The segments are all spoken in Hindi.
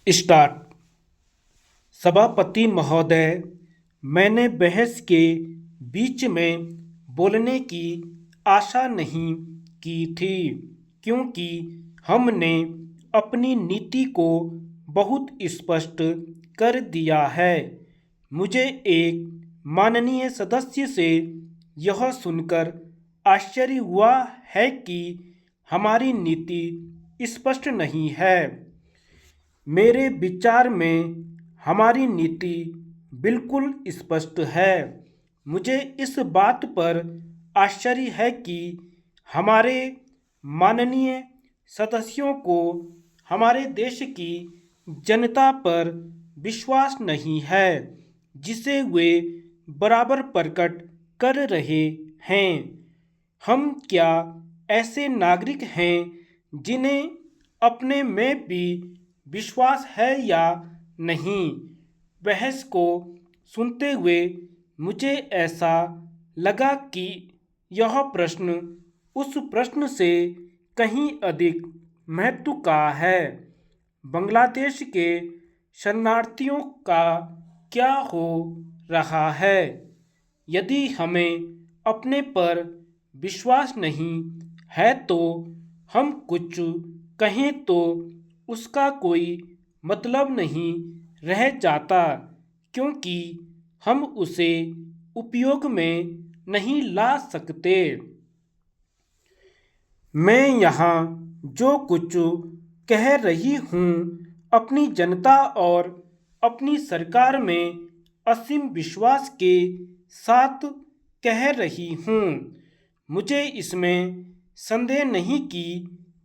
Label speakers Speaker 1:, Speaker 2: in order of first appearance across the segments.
Speaker 1: स्टार्ट। सभापति महोदय, मैंने बहस के बीच में बोलने की आशा नहीं की थी, क्योंकि हमने अपनी नीति को बहुत स्पष्ट कर दिया है। मुझे एक माननीय सदस्य से यह सुनकर आश्चर्य हुआ है कि हमारी नीति स्पष्ट नहीं है। मेरे विचार में हमारी नीति बिल्कुल स्पष्ट है। मुझे इस बात पर आश्चर्य है कि हमारे माननीय सदस्यों को हमारे देश की जनता पर विश्वास नहीं है, जिसे वे बराबर प्रकट कर रहे हैं। हम क्या ऐसे नागरिक हैं जिन्हें अपने में भी विश्वास है या नहीं? बहस को सुनते हुए मुझे ऐसा लगा कि यह प्रश्न उस प्रश्न से कहीं अधिक महत्व का है। बांग्लादेश के शरणार्थियों का क्या हो रहा है? यदि हमें अपने पर विश्वास नहीं है तो हम कुछ कहें तो उसका कोई मतलब नहीं रह जाता, क्योंकि हम उसे उपयोग में नहीं ला सकते। मैं यहाँ जो कुछ कह रही हूँ अपनी जनता और अपनी सरकार में असीम विश्वास के साथ कह रही हूँ। मुझे इसमें संदेह नहीं कि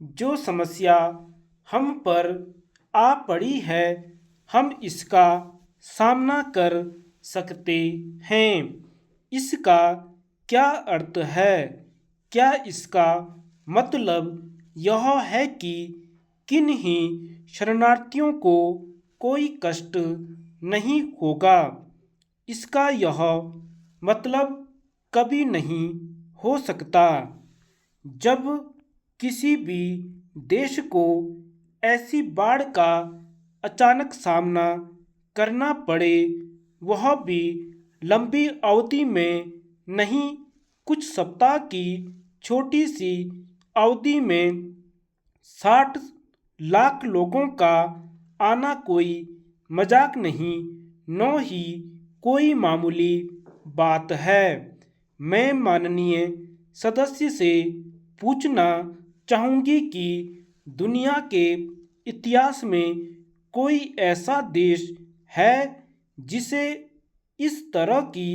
Speaker 1: जो समस्या हम पर आ पड़ी है, हम इसका सामना कर सकते हैं। इसका क्या अर्थ है? क्या इसका मतलब यह है कि किन्हीं शरणार्थियों को कोई कष्ट नहीं होगा? इसका यह मतलब कभी नहीं हो सकता। जब किसी भी देश को ऐसी बाढ़ का अचानक सामना करना पड़े, वह भी लंबी अवधि में नहीं, कुछ सप्ताह की छोटी सी अवधि में 60 लाख लोगों का आना कोई मजाक नहीं, न ही कोई मामूली बात है। मैं माननीय सदस्य से पूछना चाहूँगी कि दुनिया के इतिहास में कोई ऐसा देश है जिसे इस तरह की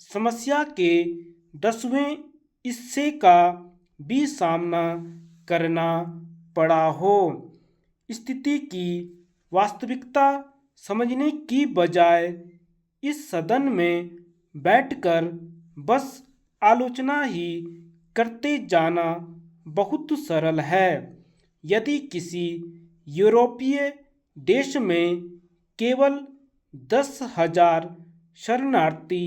Speaker 1: समस्या के 10वें हिस्से का भी सामना करना पड़ा हो? स्थिति की वास्तविकता समझने की बजाय इस सदन में बैठकर बस आलोचना ही करते जाना बहुत सरल है। यदि किसी यूरोपीय देश में केवल 10,000 शरणार्थी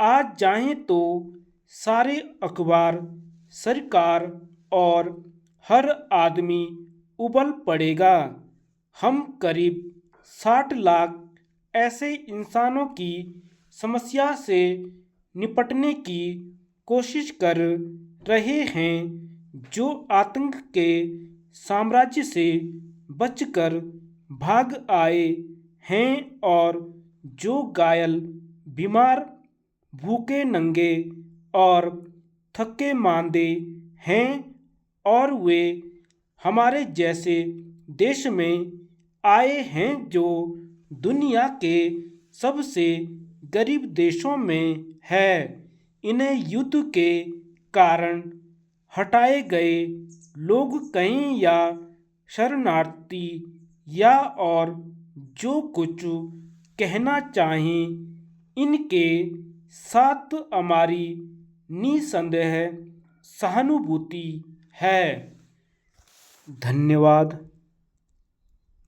Speaker 1: आ जाएं तो सारे अखबार, सरकार और हर आदमी उबल पड़ेगा। हम करीब 60 लाख ऐसे इंसानों की समस्या से निपटने की कोशिश कर रहे हैं जो आतंक के साम्राज्य से बचकर भाग आए हैं और जो घायल, बीमार, भूखे नंगे और थके मांदे हैं, और वे हमारे जैसे देश में आए हैं जो दुनिया के सबसे गरीब देशों में है। इन्हें युद्ध के कारण हटाए गए लोग कहें या शरणार्थी या और जो कुछ कहना चाहें, इनके साथ हमारी निसंदेह सहानुभूति है। धन्यवाद।